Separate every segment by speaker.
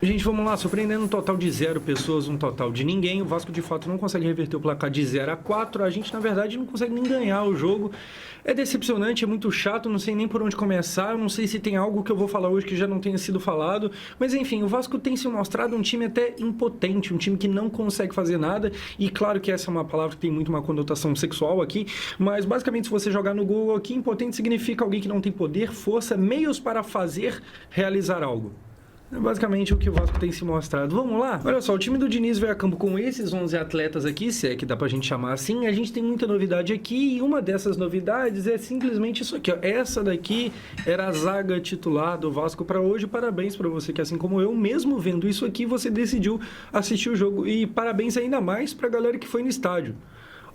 Speaker 1: Gente, vamos lá, surpreendendo um total de 0 pessoas, um total de ninguém. O Vasco, de fato, não consegue reverter o placar de 0-4. A gente, na verdade, não consegue nem ganhar o jogo. É decepcionante, é muito chato, não sei nem por onde começar. Eu não sei se tem algo que eu vou falar hoje que já não tenha sido falado. Mas, enfim, o Vasco tem se mostrado um time até impotente, um time que não consegue fazer nada. E, claro que essa é uma palavra que tem muito uma conotação sexual aqui. Mas, basicamente, se você jogar no Google aqui, impotente significa alguém que não tem poder, força, meios para fazer, realizar algo. É basicamente o que o Vasco tem se mostrado. Vamos lá? Olha só, o time do Diniz veio a campo com esses 11 atletas aqui, se é que dá pra gente chamar assim. A gente tem muita novidade aqui e uma dessas novidades é simplesmente isso aqui, ó. Essa daqui era a zaga titular do Vasco pra hoje. Parabéns pra você que, assim como eu, mesmo vendo isso aqui, você decidiu assistir o jogo. E parabéns ainda mais pra galera que foi no estádio.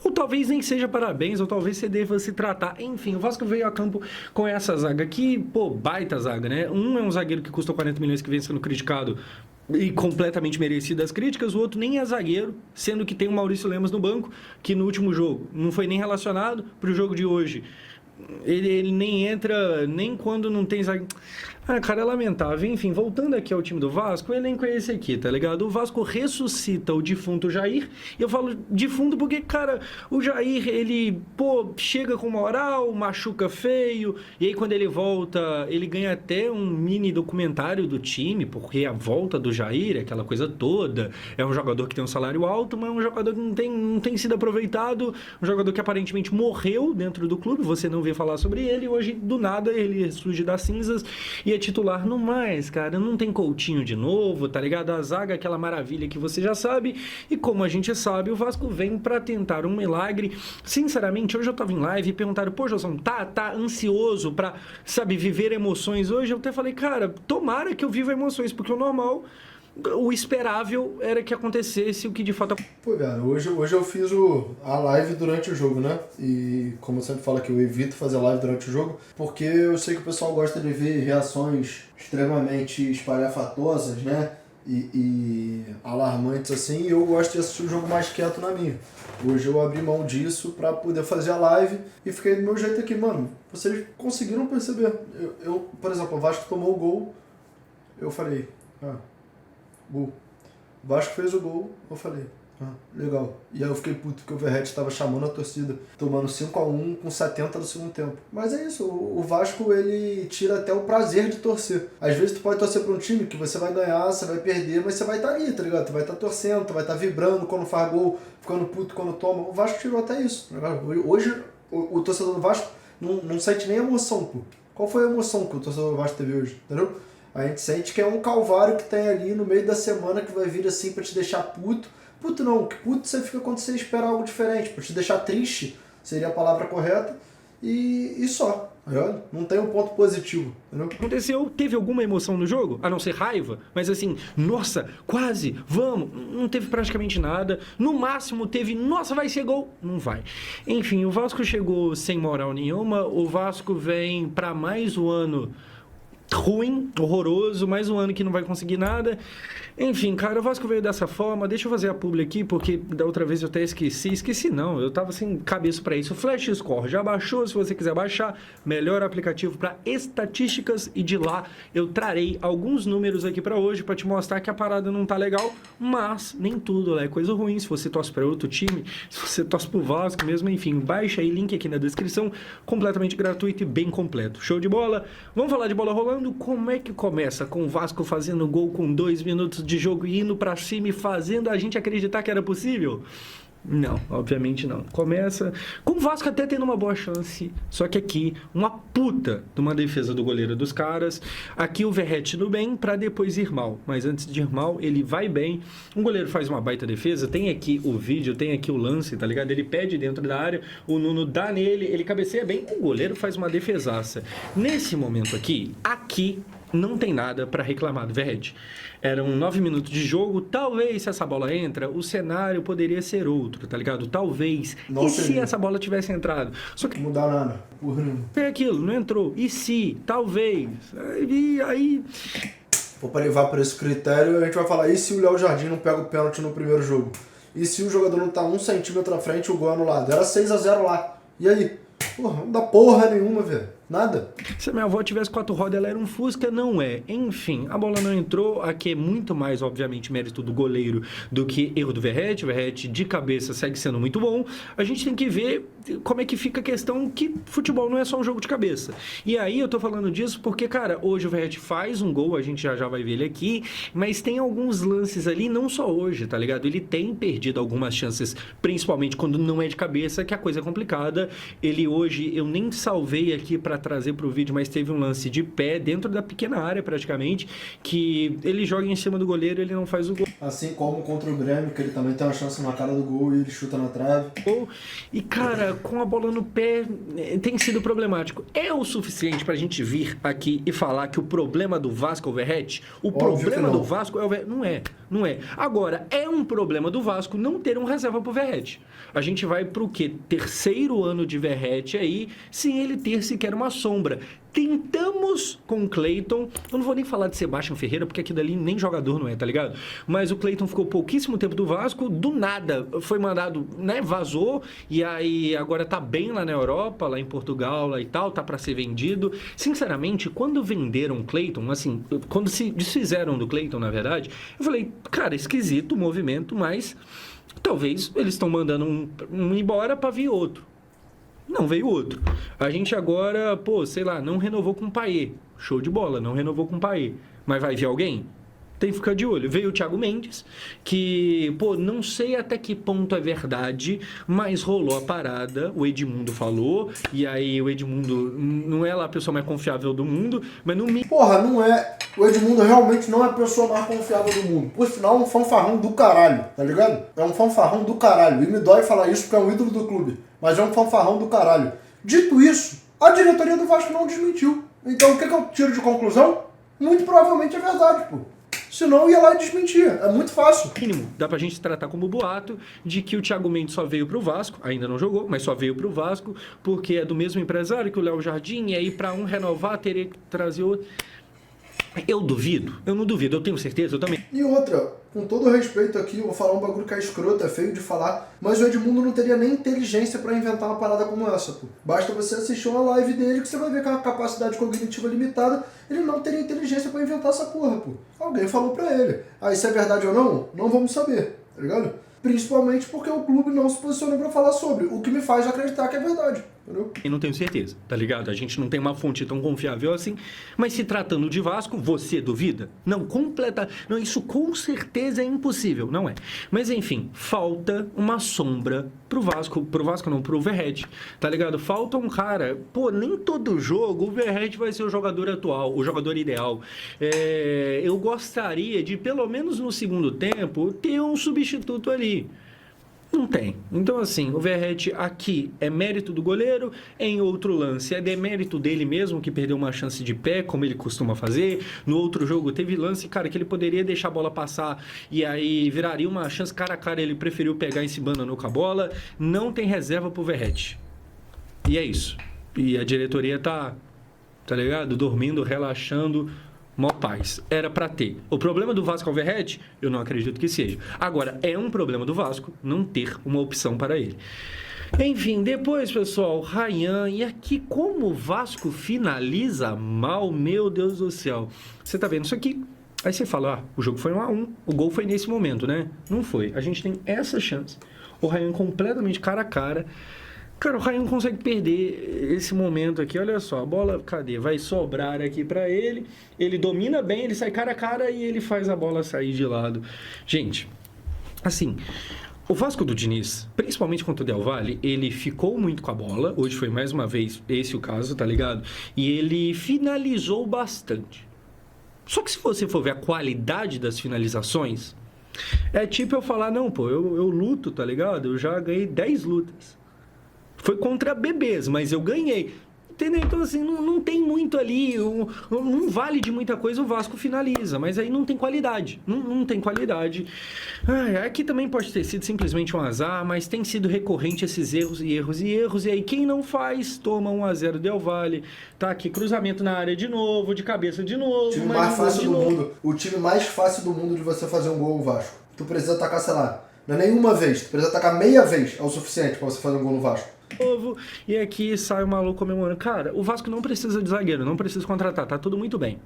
Speaker 1: Ou talvez nem seja parabéns, ou talvez você deva se tratar. Enfim, o Vasco veio a campo com essa zaga aqui, pô, baita zaga, né? Um é um zagueiro que custou 40 milhões que vem sendo criticado e completamente merecido as críticas, o outro nem é zagueiro, sendo que tem o Maurício Lemos no banco, que no último jogo não foi nem relacionado para o jogo de hoje. Ele nem entra, nem quando não tem zagueiro. Ah, cara, é lamentável. Enfim, voltando aqui ao time do Vasco, o elenco é esse aqui, tá ligado? O Vasco ressuscita o defunto Jair. E eu falo defunto porque, cara, o Jair, ele, pô, chega com moral, machuca feio. E aí, quando ele volta, ele ganha até um mini documentário do time, porque a volta do Jair, aquela coisa toda. É um jogador que tem um salário alto, mas é um jogador que não tem sido aproveitado. Um jogador que aparentemente morreu dentro do clube. Você não vê falar sobre ele. E hoje, do nada, ele surge das cinzas e é titular no mais, cara. Não tem Coutinho de novo, tá ligado? A zaga, aquela maravilha que você já sabe. E como a gente sabe, o Vasco vem pra tentar um milagre. Sinceramente, hoje eu tava em live e perguntaram, pô, Josão, tá ansioso pra, sabe, viver emoções hoje? Eu até falei, cara, tomara que eu viva emoções, porque o normal, o esperável era que acontecesse o que de fato...
Speaker 2: Pô, cara, hoje eu fiz a live durante o jogo, né? E como eu sempre falo aqui, eu evito fazer live durante o jogo, porque eu sei que o pessoal gosta de ver reações extremamente espalhafatosas, né? E alarmantes assim, e eu gosto de assistir o jogo mais quieto na minha. Hoje eu abri mão disso pra poder fazer a live e fiquei do meu jeito aqui, mano. Vocês conseguiram perceber? Eu por exemplo, o Vasco tomou o gol, eu falei, gol. O Vasco fez o gol, eu falei, legal. E aí eu fiquei puto porque o Verratti estava chamando a torcida, tomando 5-1 com 70 do segundo tempo. Mas é isso, o Vasco ele tira até o prazer de torcer. Às vezes tu pode torcer para um time que você vai ganhar, você vai perder, mas você vai estar ali, tá ligado? Tu vai estar torcendo, tu vai estar vibrando quando faz gol, ficando puto quando toma. O Vasco tirou até isso. Hoje o torcedor do Vasco não sente nem emoção, pô. Qual foi a emoção que o torcedor do Vasco teve hoje, entendeu? A gente sente que é um calvário que tem ali no meio da semana que vai vir assim pra te deixar puto. Puto não, que puto você fica quando você espera algo diferente. Pra te deixar triste, seria a palavra correta. E só. Aí, olha, não tem um ponto positivo, entendeu?
Speaker 1: Aconteceu, teve alguma emoção no jogo? A não ser raiva? Mas assim, nossa, quase, vamos. Não teve praticamente nada. No máximo teve, nossa, vai ser gol. Não vai. Enfim, o Vasco chegou sem moral nenhuma. O Vasco vem pra mais um ano ruim, horroroso, mais um ano que não vai conseguir nada. Enfim, cara, o Vasco veio dessa forma. Deixa eu fazer a publi aqui, porque da outra vez eu até esqueci não, eu tava sem cabeça para isso. Flash Score já baixou, se você quiser baixar, melhor aplicativo para estatísticas, e de lá eu trarei alguns números aqui para hoje para te mostrar que a parada não tá legal, mas nem tudo é coisa ruim. Se você torce para outro time, se você torce pro Vasco mesmo, enfim, baixa aí, link aqui na descrição, completamente gratuito e bem completo. Show de bola? Vamos falar de bola rolando. Como é que começa com o Vasco fazendo gol com 2 minutos de jogo e indo pra cima e fazendo a gente acreditar que era possível? Não, obviamente não. Começa com o Vasco até tendo uma boa chance, só que aqui uma puta de uma defesa do goleiro dos caras. Aqui o Verratti indo bem pra depois ir mal, mas antes de ir mal ele vai bem. Um goleiro faz uma baita defesa, tem aqui o vídeo, tem aqui o lance, tá ligado? Ele pede dentro da área, o Nuno dá nele, ele cabeceia bem, o goleiro faz uma defesaça. Nesse momento aqui não tem nada para reclamar do Verratti. Eram 9 minutos de jogo, talvez se essa bola entra, o cenário poderia ser outro, tá ligado? Talvez.
Speaker 2: Não
Speaker 1: e
Speaker 2: seria.
Speaker 1: se essa bola tivesse entrado? Só que
Speaker 2: Não dá nada, porra nenhuma.
Speaker 1: é aquilo, não entrou. E se? Talvez. E aí...
Speaker 2: For pra levar por esse critério, a gente vai falar, e se o Léo Jardim não pega o pênalti no primeiro jogo? E se o jogador não tá 1 centímetro à frente, o gol anulado? Era 6-0 lá. E aí? Porra, não dá porra nenhuma, velho. Nada.
Speaker 1: Se a minha avó tivesse 4 rodas, ela era um Fusca, não é. Enfim, a bola não entrou. Aqui é muito mais, obviamente, mérito do goleiro do que erro do Verratti. O Verratti de cabeça segue sendo muito bom. A gente tem que ver como é que fica a questão que futebol não é só um jogo de cabeça. E aí eu tô falando disso porque, cara, hoje o Verratti faz um gol, a gente já vai ver ele aqui, mas tem alguns lances ali, não só hoje, tá ligado? Ele tem perdido algumas chances, principalmente quando não é de cabeça, que a coisa é complicada. Ele hoje, eu nem salvei aqui pra trazer pro vídeo, mas teve um lance de pé dentro da pequena área praticamente, que ele joga em cima do goleiro, ele não faz o gol.
Speaker 2: Assim como contra o Grêmio, que ele também tem uma chance na cara do gol e ele chuta na trave.
Speaker 1: E cara, com a bola no pé tem sido problemático. É o suficiente pra gente vir aqui e falar que o problema do Vasco é o Verratti? O problema do Vasco é o Verratti? Não é. Agora, é um problema do Vasco não ter um reserva pro Verratti. A gente vai pro quê? Terceiro ano de Verratti aí, sem ele ter sequer uma sombra. Tentamos com o Cleiton, eu não vou nem falar de Sebastião Ferreira, porque aquilo ali nem jogador não é, tá ligado? Mas o Cleiton ficou pouquíssimo tempo do Vasco, do nada, foi mandado, né, vazou, e aí agora tá bem lá na Europa, lá em Portugal, lá e tal, tá pra ser vendido. Sinceramente, quando venderam o Cleiton, assim, quando se desfizeram do Cleiton, na verdade, eu falei, cara, esquisito o movimento, mas talvez eles estão mandando um embora pra vir outro. Não veio outro. A gente agora, sei lá, não renovou com o Payet. Show de bola, não renovou com o Payet. Mas vai vir alguém? Tem que ficar de olho. Veio o Thiago Mendes, que, não sei até que ponto é verdade, mas rolou a parada, o Edmundo falou, e aí o Edmundo não é lá a pessoa mais confiável do mundo, mas no mínimo...
Speaker 2: Porra, não é. O Edmundo realmente não é a pessoa mais confiável do mundo. Por sinal, é um fanfarrão do caralho, tá ligado? É um fanfarrão do caralho. E me dói falar isso porque é um ídolo do clube, mas é um fanfarrão do caralho. Dito isso, a diretoria do Vasco não desmentiu. Então o que eu tiro de conclusão? Muito provavelmente é verdade, pô. Senão eu ia lá e desmentia. É muito fácil.
Speaker 1: Mínimo, dá pra gente tratar como boato de que o Thiago Mendes só veio pro Vasco, ainda não jogou, mas só veio pro Vasco, porque é do mesmo empresário que o Léo Jardim, e aí pra um renovar teria que trazer outro. Eu duvido, eu não duvido, eu tenho certeza, eu também.
Speaker 2: E outra, com todo respeito aqui, eu vou falar um bagulho que é escroto, é feio de falar, mas o Edmundo não teria nem inteligência pra inventar uma parada como essa, pô. Basta você assistir uma live dele que você vai ver que é uma capacidade cognitiva limitada, ele não teria inteligência pra inventar essa porra, pô. Alguém falou pra ele. Aí se é verdade ou não, não vamos saber, tá ligado? Principalmente porque o clube não se posicionou pra falar sobre, o que me faz acreditar que é verdade. Entendeu?
Speaker 1: Eu não tenho certeza, tá ligado? A gente não tem uma fonte tão confiável assim. Mas se tratando de Vasco, você duvida? Não, não, isso com certeza é impossível, não é? Mas enfim, falta uma sombra pro Vasco não, pro Verratti, tá ligado? Falta um cara, nem todo jogo o Verratti vai ser o jogador atual, o jogador ideal. Eu gostaria de, pelo menos no segundo tempo, ter um substituto ali. Não tem. Então, assim, o Verratti aqui é mérito do goleiro, em outro lance é demérito dele mesmo, que perdeu uma chance de pé, como ele costuma fazer. No outro jogo teve lance, cara, que ele poderia deixar a bola passar e aí viraria uma chance cara a cara, ele preferiu pegar e se bandanou com a bola. Não tem reserva pro Verratti. E é isso. E a diretoria tá ligado? Dormindo, relaxando, mó paz. Era pra ter. O problema do Vasco ao Verratti, eu não acredito que seja. Agora, é um problema do Vasco não ter uma opção para ele. Enfim, depois, pessoal, Ryan. E aqui, como o Vasco finaliza mal, meu Deus do céu. Você tá vendo isso aqui? Aí você fala, o jogo foi 1-1. O gol foi nesse momento, né? Não foi. A gente tem essa chance. O Ryan completamente cara a cara. Cara, o Ryan não consegue perder esse momento aqui. Olha só, a bola, cadê? Vai sobrar aqui pra ele. Ele domina bem, ele sai cara a cara e ele faz a bola sair de lado. Gente, assim, o Vasco do Diniz, principalmente contra o Del Valle, ele ficou muito com a bola. Hoje foi mais uma vez esse o caso, tá ligado? E ele finalizou bastante. Só que se você for ver a qualidade das finalizações, é tipo eu falar, não, pô, eu luto, tá ligado? Eu já ganhei 10 lutas. Foi contra bebês, mas eu ganhei. Entendeu? Então, assim, não tem muito ali, não vale de muita coisa, o Vasco finaliza, mas aí não tem qualidade, não tem qualidade. Aqui também pode ter sido simplesmente um azar, mas tem sido recorrente esses erros, e aí quem não faz, toma 1-0 Del Valle, tá aqui, cruzamento na área de novo, de cabeça de novo.
Speaker 2: O time mais fácil do mundo, o time mais fácil do mundo de você fazer um gol no Vasco. Tu precisa atacar, sei lá, não é nenhuma vez, tu precisa atacar meia vez, é o suficiente pra você fazer um gol no Vasco.
Speaker 1: Novo, e aqui sai o maluco comemorando. Cara, o Vasco não precisa de zagueiro, não precisa contratar, tá tudo muito bem.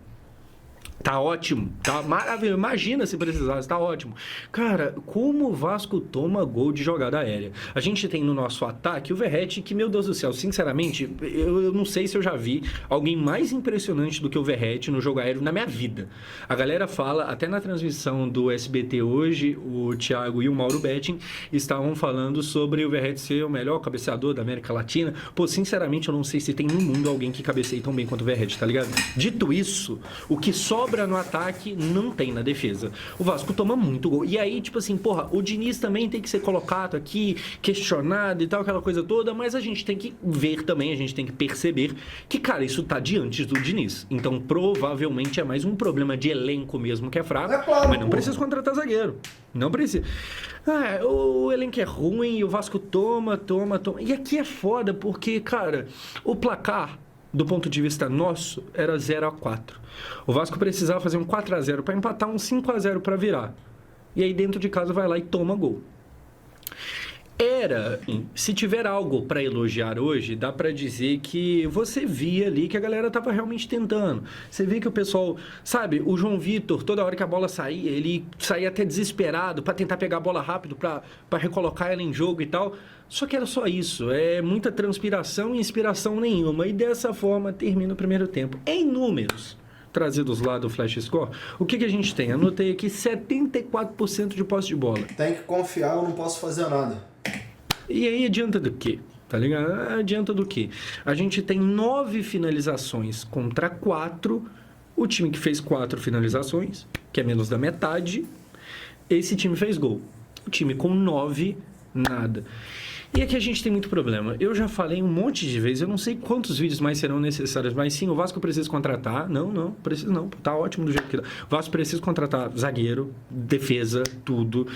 Speaker 1: Tá ótimo, tá maravilhoso. Imagina se precisasse, tá ótimo. Cara, como o Vasco toma gol de jogada aérea? A gente tem no nosso ataque o Verratti, que, meu Deus do céu, sinceramente, eu não sei se eu já vi alguém mais impressionante do que o Verratti no jogo aéreo na minha vida. A galera fala, até na transmissão do SBT hoje, o Thiago e o Mauro Betting estavam falando sobre o Verratti ser o melhor cabeceador da América Latina. Pô, sinceramente, eu não sei se tem no mundo alguém que cabeceie tão bem quanto o Verratti, tá ligado? Dito isso, o que sobra no ataque, não tem na defesa. O Vasco toma muito gol. E aí, tipo assim, porra, o Diniz também tem que ser colocado aqui, questionado e tal, aquela coisa toda, mas a gente tem que ver também, a gente tem que perceber que, cara, isso tá diante do Diniz. Então, provavelmente é mais um problema de elenco mesmo que é fraco, mas não precisa contratar zagueiro. Não precisa. O elenco é ruim, o Vasco toma. E aqui é foda, porque, cara, o placar do ponto de vista nosso, era 0-4. O Vasco precisava fazer um 4-0 para empatar, um 5-0 para virar. E aí dentro de casa vai lá e toma gol. Se tiver algo para elogiar hoje, dá para dizer que você via ali que a galera tava realmente tentando. Você vê que o pessoal, sabe, o João Vitor, toda hora que a bola saía, ele saía até desesperado para tentar pegar a bola rápido, para recolocar ela em jogo e tal. Só que era só isso, é muita transpiração e inspiração nenhuma. E dessa forma termina o primeiro tempo. Em números trazidos lá do Flash Score, o que a gente tem? Anotei aqui 74% de posse de bola.
Speaker 2: Tem que confiar, eu não posso fazer nada.
Speaker 1: E aí adianta do quê? Tá ligado? Adianta do quê? A gente tem 9 finalizações contra 4. O time que fez 4 finalizações, que é menos da metade, esse time fez gol. O time com 9, nada. E aqui a gente tem muito problema. Eu já falei um monte de vezes, eu não sei quantos vídeos mais serão necessários, mas sim, o Vasco precisa contratar. Não, precisa não. Tá ótimo do jeito que dá. O Vasco precisa contratar zagueiro, defesa, tudo.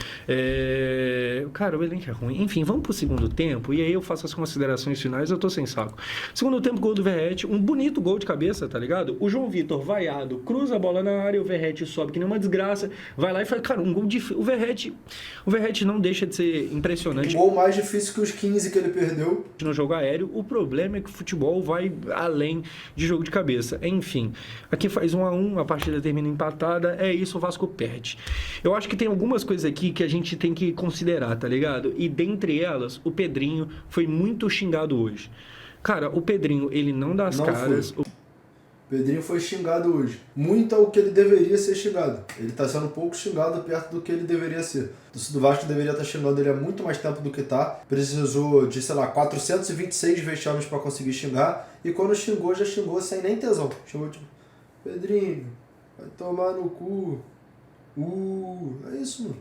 Speaker 1: Cara, o elenco é ruim. Enfim, vamos pro segundo tempo, e aí eu faço as considerações finais, eu tô sem saco. Segundo tempo, gol do Verratti, um bonito gol de cabeça, tá ligado? O João Vitor, vaiado, cruza a bola na área, o Verratti sobe que nem uma desgraça, vai lá e faz, cara, um gol difícil. O Verratti não deixa de ser impressionante.
Speaker 2: O gol mais difícil que os 15 que ele perdeu
Speaker 1: no jogo aéreo. O problema é que o futebol vai além de jogo de cabeça. Enfim, aqui faz 1-1, a partida termina empatada, é isso, o Vasco perde. Eu acho que tem algumas coisas aqui que a gente tem que considerar, tá ligado? E dentre elas, o Pedrinho foi muito xingado hoje. Cara, o Pedrinho, ele não dá as caras.
Speaker 2: Pedrinho foi xingado hoje. Muito ao que ele deveria ser xingado. Ele está sendo um pouco xingado perto do que ele deveria ser. O do Vasco deveria estar xingando ele há muito mais tempo do que tá. Precisou de, 426 vexames para conseguir xingar. E quando xingou, já xingou sem nem tesão. Xingou tipo, Pedrinho, vai tomar no cu. É isso, mano.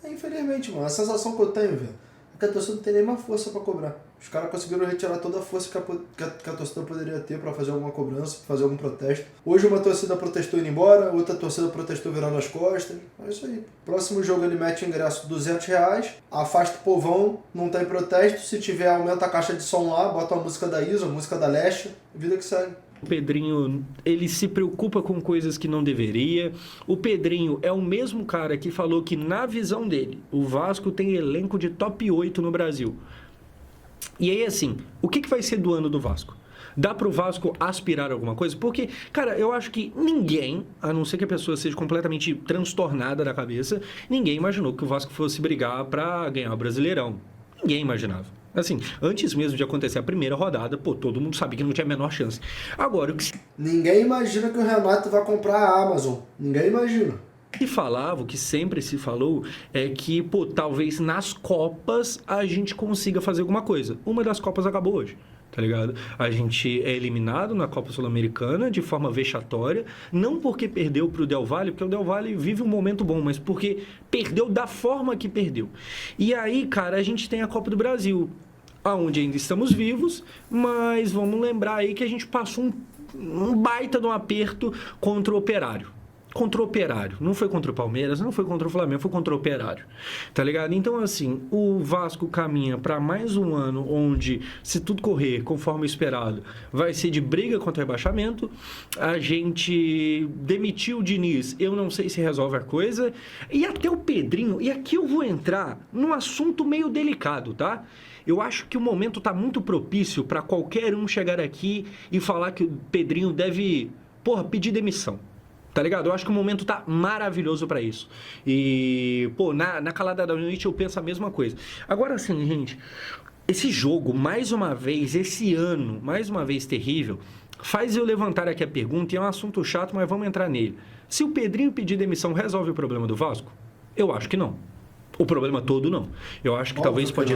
Speaker 2: Infelizmente, mano, a sensação que eu tenho, velho, é que a torcida não tem nem mais força para cobrar. Os caras conseguiram retirar toda a força que a torcida poderia ter para fazer alguma cobrança, para fazer algum protesto. Hoje uma torcida protestou indo embora, outra torcida protestou virando as costas. É isso aí. Próximo jogo ele mete o ingresso R$200, afasta o povão, não tem protesto. Se tiver, aumenta a caixa de som lá, bota a música da Isa, a música da Leste, vida que segue.
Speaker 1: O Pedrinho, ele se preocupa com coisas que não deveria. O Pedrinho é o mesmo cara que falou que, na visão dele, o Vasco tem elenco de top 8 no Brasil. E aí, assim, o que vai ser do ano do Vasco? Dá pro Vasco aspirar a alguma coisa? Porque, cara, eu acho que ninguém, a não ser que a pessoa seja completamente transtornada da cabeça, ninguém imaginou que o Vasco fosse brigar pra ganhar o Brasileirão. Ninguém imaginava. Assim, antes mesmo de acontecer a primeira rodada, todo mundo sabia que não tinha a menor chance. Agora, o que...
Speaker 2: Ninguém imagina que o Renato vai comprar a Amazon. Ninguém imagina.
Speaker 1: O que sempre se falou, é que, talvez nas Copas a gente consiga fazer alguma coisa. Uma das Copas acabou hoje, tá ligado? A gente é eliminado na Copa Sul-Americana de forma vexatória, não porque perdeu pro Del Valle, porque o Del Valle vive um momento bom, mas porque perdeu da forma que perdeu. E aí, cara, a gente tem a Copa do Brasil, onde ainda estamos vivos, mas vamos lembrar aí que a gente passou um baita de um aperto contra o Operário. Contra o Operário. Não foi contra o Palmeiras, não foi contra o Flamengo, foi contra o Operário. Tá ligado? Então, assim, o Vasco caminha para mais um ano onde, se tudo correr conforme esperado, vai ser de briga contra o rebaixamento. A gente demitiu o Diniz, eu não sei se resolve a coisa. E até o Pedrinho, e aqui eu vou entrar num assunto meio delicado, tá? Eu acho que o momento tá muito propício para qualquer um chegar aqui e falar que o Pedrinho deve, pedir demissão. Tá ligado? Eu acho que o momento tá maravilhoso pra isso. E, na calada da noite eu penso a mesma coisa. Agora sim, gente, esse jogo, mais uma vez, esse ano, mais uma vez terrível, faz eu levantar aqui a pergunta, e é um assunto chato, mas vamos entrar nele. Se o Pedrinho pedir demissão, resolve o problema do Vasco? Eu acho que não. O problema todo, não. Eu acho que talvez pode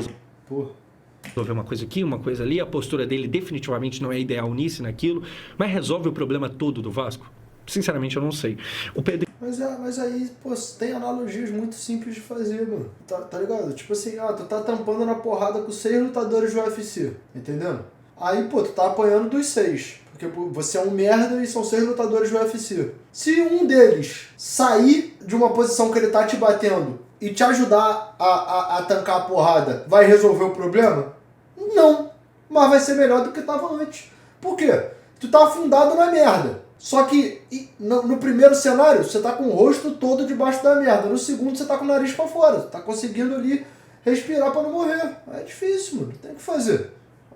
Speaker 1: resolver uma coisa aqui, uma coisa ali, a postura dele definitivamente não é ideal nisso e naquilo, mas resolve o problema todo do Vasco? Sinceramente, eu não sei. O Pedrinho...
Speaker 2: Mas aí, tem analogias muito simples de fazer, mano. Tá ligado? Tipo assim, tu tá tampando na porrada com 6 lutadores do UFC, entendendo? Aí, tu tá apanhando dos 6. Porque você é um merda e são 6 lutadores do UFC. Se um deles sair de uma posição que ele tá te batendo e te ajudar a tancar a porrada, vai resolver o problema? Não. Mas vai ser melhor do que tava antes. Por quê? Tu tá afundado na merda. Só que no primeiro cenário, você tá com o rosto todo debaixo da merda. No segundo, você tá com o nariz pra fora. Tá conseguindo ali respirar pra não morrer. É difícil, mano. Tem que fazer.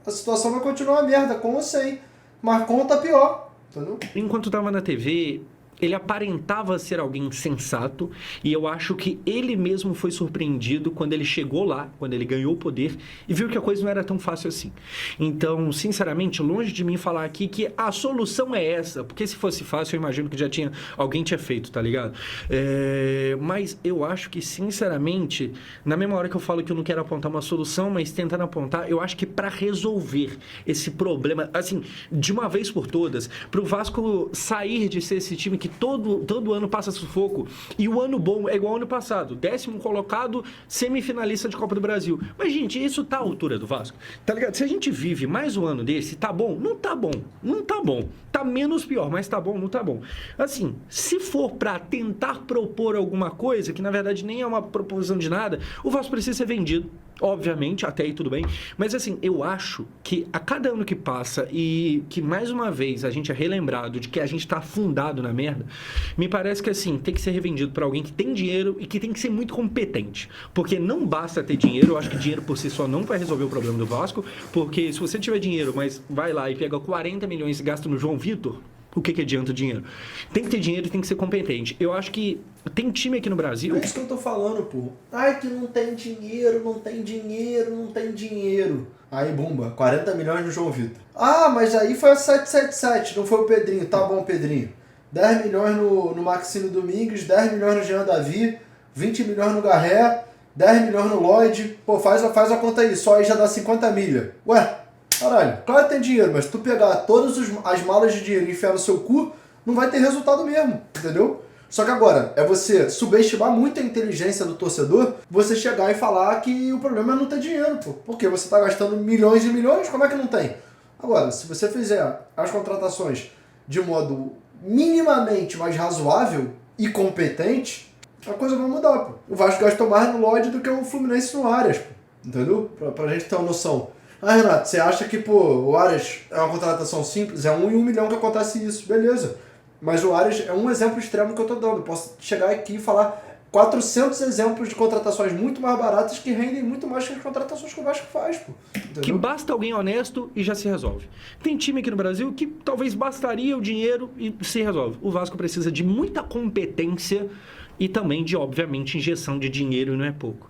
Speaker 2: A situação vai continuar uma merda, com ou sem. Mas conta pior. Entendeu?
Speaker 1: Enquanto tava na TV, ele aparentava ser alguém sensato, e eu acho que ele mesmo foi surpreendido quando ele chegou lá, quando ele ganhou o poder e viu que a coisa não era tão fácil assim. Então, sinceramente, longe de mim falar aqui que a solução é essa, porque se fosse fácil, eu imagino que alguém tinha feito, tá ligado? Mas eu acho que, sinceramente, na mesma hora que eu falo que eu não quero apontar uma solução, mas tentando apontar, eu acho que para resolver esse problema, assim, de uma vez por todas, pro Vasco sair de ser esse time que todo ano passa sufoco, e o ano bom é igual ao ano passado, 10º colocado, semifinalista de Copa do Brasil. Mas, gente, isso tá à altura do Vasco, tá ligado? Se a gente vive mais um ano desse, tá bom? Não tá bom, não tá bom. Tá menos pior, mas tá bom, não tá bom. Assim, se for pra tentar propor alguma coisa, que na verdade nem é uma proposição de nada, o Vasco precisa ser vendido, obviamente, até aí tudo bem, mas assim, eu acho que a cada ano que passa e que mais uma vez a gente é relembrado de que a gente tá afundado na merda, me parece que assim, tem que ser revendido pra alguém que tem dinheiro e que tem que ser muito competente, porque não basta ter dinheiro, eu acho que dinheiro por si só não vai resolver o problema do Vasco, porque se você tiver dinheiro, mas vai lá e pega 40 milhões e gasta no João Vitor, o que adianta o dinheiro? Tem que ter dinheiro e tem que ser competente. Eu acho que tem time aqui no Brasil...
Speaker 2: É isso que eu tô falando, pô. Ai, que não tem dinheiro, não tem dinheiro, não tem dinheiro. Aí, bumba, 40 milhões no João Vitor. Ah, mas aí foi o 777, não foi o Pedrinho. Tá bom, Pedrinho. 10 milhões no Maxime Domingues, 10 milhões no Jean Davi, 20 milhões no Garré, 10 milhões no Lloyd. Pô, faz a conta aí, só aí já dá 50 milha. Ué, caralho, claro que tem dinheiro, mas se tu pegar todas as malas de dinheiro e enfiar no seu cu, não vai ter resultado mesmo, entendeu? Só que agora, é você subestimar muito a inteligência do torcedor, você chegar e falar que o problema é não ter dinheiro, pô. Porque você tá gastando milhões e milhões, como é que não tem? Agora, se você fizer as contratações de modo minimamente mais razoável e competente, a coisa vai mudar, pô. O Vasco gastou mais no Lloyd do que o Fluminense no Arias, pô. Entendeu? Pra gente ter uma noção. Ah, Renato, você acha que, o Arias é uma contratação simples? É 1 em 1 milhão que acontece isso, beleza. Mas o Arias é um exemplo extremo que eu tô dando. Eu posso chegar aqui e falar 400 exemplos de contratações muito mais baratas que rendem muito mais que as contratações que o Vasco faz, pô. Entendeu?
Speaker 1: Que basta alguém honesto e já se resolve. Tem time aqui no Brasil que talvez bastaria o dinheiro e se resolve. O Vasco precisa de muita competência e também de, obviamente, injeção de dinheiro, e não é pouco.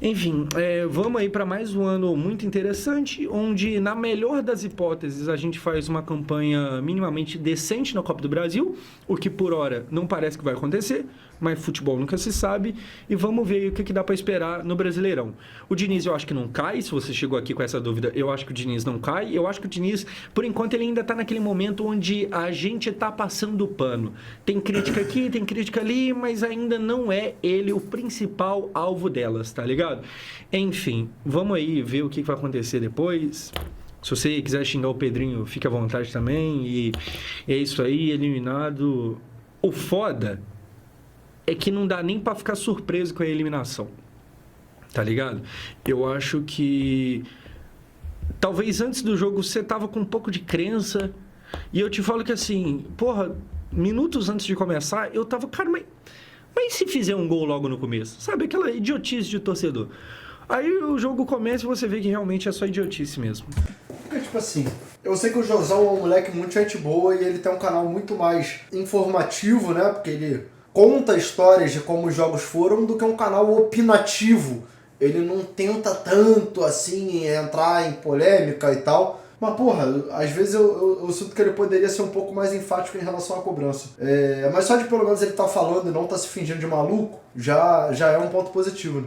Speaker 1: Enfim, vamos aí para mais um ano muito interessante, onde, na melhor das hipóteses, a gente faz uma campanha minimamente decente na Copa do Brasil, o que por hora não parece que vai acontecer, mas futebol nunca se sabe, e vamos ver o que dá para esperar no Brasileirão. O Diniz eu acho que não cai, se você chegou aqui com essa dúvida, eu acho que o Diniz não cai, eu acho que o Diniz, por enquanto, ele ainda está naquele momento onde a gente está passando o pano. Tem crítica aqui, tem crítica ali, mas ainda não é ele o principal alvo delas, tá ligado? Enfim, vamos aí ver o que vai acontecer depois. Se você quiser xingar o Pedrinho, fique à vontade também. E é isso aí, eliminado. O foda é que não dá nem pra ficar surpreso com a eliminação. Tá ligado? Eu acho que talvez antes do jogo você tava com um pouco de crença. E eu te falo que assim, minutos antes de começar, eu tava, cara, mas se fizer um gol logo no começo? Sabe, aquela idiotice de torcedor. Aí o jogo começa e você vê que realmente é só idiotice mesmo.
Speaker 2: Porque, tipo assim, eu sei que o Josão é um moleque muito gente boa e ele tem um canal muito mais informativo, né? Porque ele conta histórias de como os jogos foram do que um canal opinativo. Ele não tenta tanto, assim, entrar em polêmica e tal. Mas, porra, às vezes eu sinto que ele poderia ser um pouco mais enfático em relação à cobrança. Mas só de pelo menos ele tá falando e não tá se fingindo de maluco, já é um ponto positivo, né?